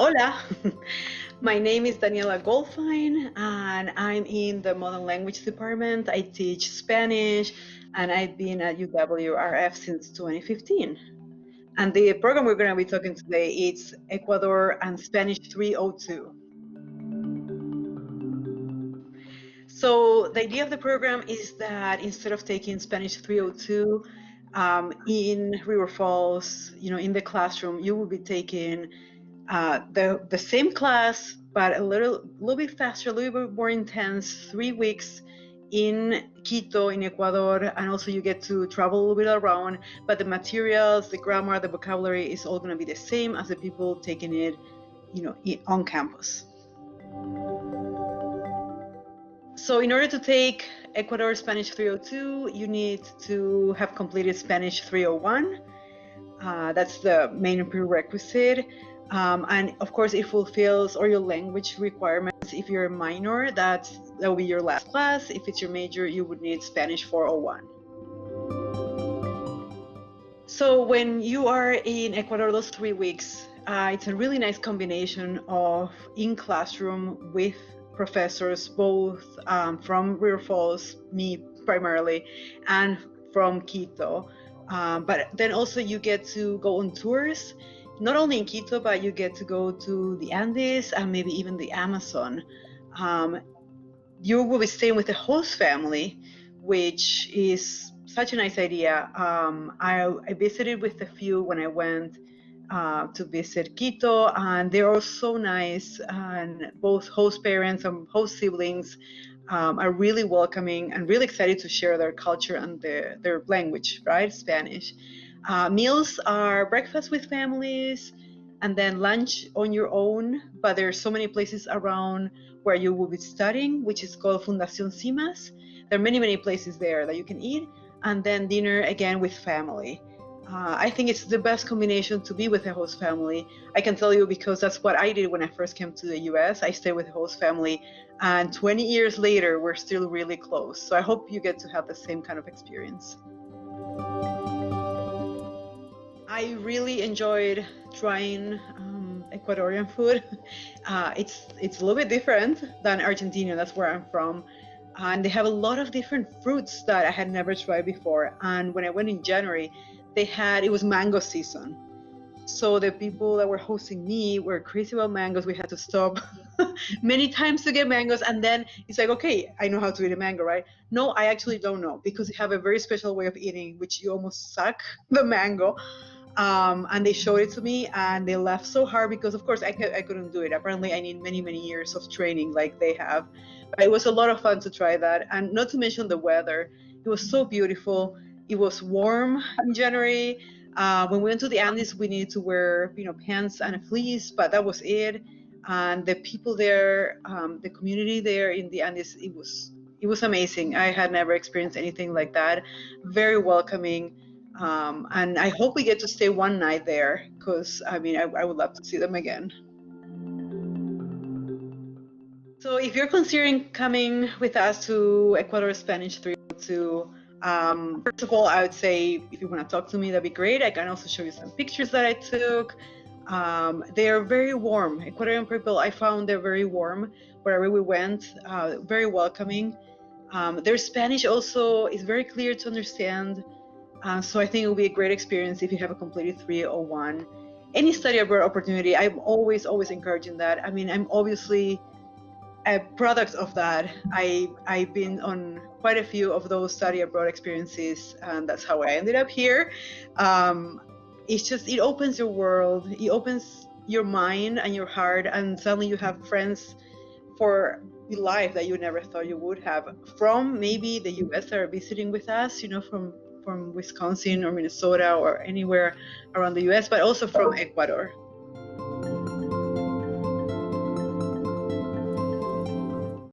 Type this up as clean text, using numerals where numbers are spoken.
Hola, my name is Daniela Goldfine, and I'm in the Modern Language Department. I teach Spanish, and I've been at UWRF since 2015. And the program we're going to be talking today is Ecuador and Spanish 302. So the idea of the program is that instead of taking Spanish 302 in River Falls, in the classroom, you will be taking the same class, but a little bit faster, a little bit more intense, 3 weeks in Quito, in Ecuador, and also you get to travel a little bit around, but the materials, the grammar, the vocabulary is all going to be the same as the people taking it, on campus. So in order to take Ecuador Spanish 302, you need to have completed Spanish 301. That's the main prerequisite. And of course, it fulfills all your language requirements. If you're a minor, that will be your last class. If it's your major, you would need Spanish 401. So when you are in Ecuador those 3 weeks, it's a really nice combination of in classroom with professors, both from River Falls, me primarily, and from Quito. But then also you get to go on tours, not only in Quito, but you get to go to the Andes and maybe even the Amazon. You will be staying with the host family, which is such a nice idea. I visited with a few when I went to visit Quito, and they're all so nice, and both host parents and host siblings are really welcoming and really excited to share their culture and their language, right? Spanish. Meals are breakfast with families and then lunch on your own, but there are so many places around where you will be studying, which is called Fundación Cimas. There are many places there that you can eat, and then dinner again with family. I think it's the best combination to be with a host family. I can tell you because that's what I did when I first came to the US. I stayed with a host family, and 20 years later, we're still really close. So I hope you get to have the same kind of experience. I really enjoyed trying Ecuadorian food. It's a little bit different than Argentina. That's where I'm from. And they have a lot of different fruits that I had never tried before. And when I went in January, it was mango season. So the people that were hosting me were crazy about mangoes. We had to stop many times to get mangoes. And then it's like, okay, I know how to eat a mango, right? No, I actually don't know, because they have a very special way of eating, which you almost suck the mango. And they showed it to me, and they laughed so hard because, of course, I couldn't do it. Apparently, I need many years of training like they have. But it was a lot of fun to try that, and not to mention the weather. It was so beautiful. It was warm in January. When we went to the Andes, we needed to wear, pants and a fleece, but that was it. And the people there, the community there in the Andes, it was amazing. I had never experienced anything like that. Very welcoming. And I hope we get to stay one night there, because I would love to see them again. So if you're considering coming with us to Ecuador Spanish 302, first of all, I would say if you want to talk to me, that'd be great. I can also show you some pictures that I took. They are very warm. Ecuadorian people, I found they're very warm wherever we went, very welcoming. Their Spanish also is very clear to understand. So I think it will be a great experience if you have a completed 301. Any study abroad opportunity, I'm always encouraging that. I'm obviously a product of that. I've been on quite a few of those study abroad experiences, and that's how I ended up here. It opens your world, it opens your mind and your heart, and suddenly you have friends for life that you never thought you would have, from maybe the US that are visiting with us, from Wisconsin or Minnesota or anywhere around the US, but also from Ecuador.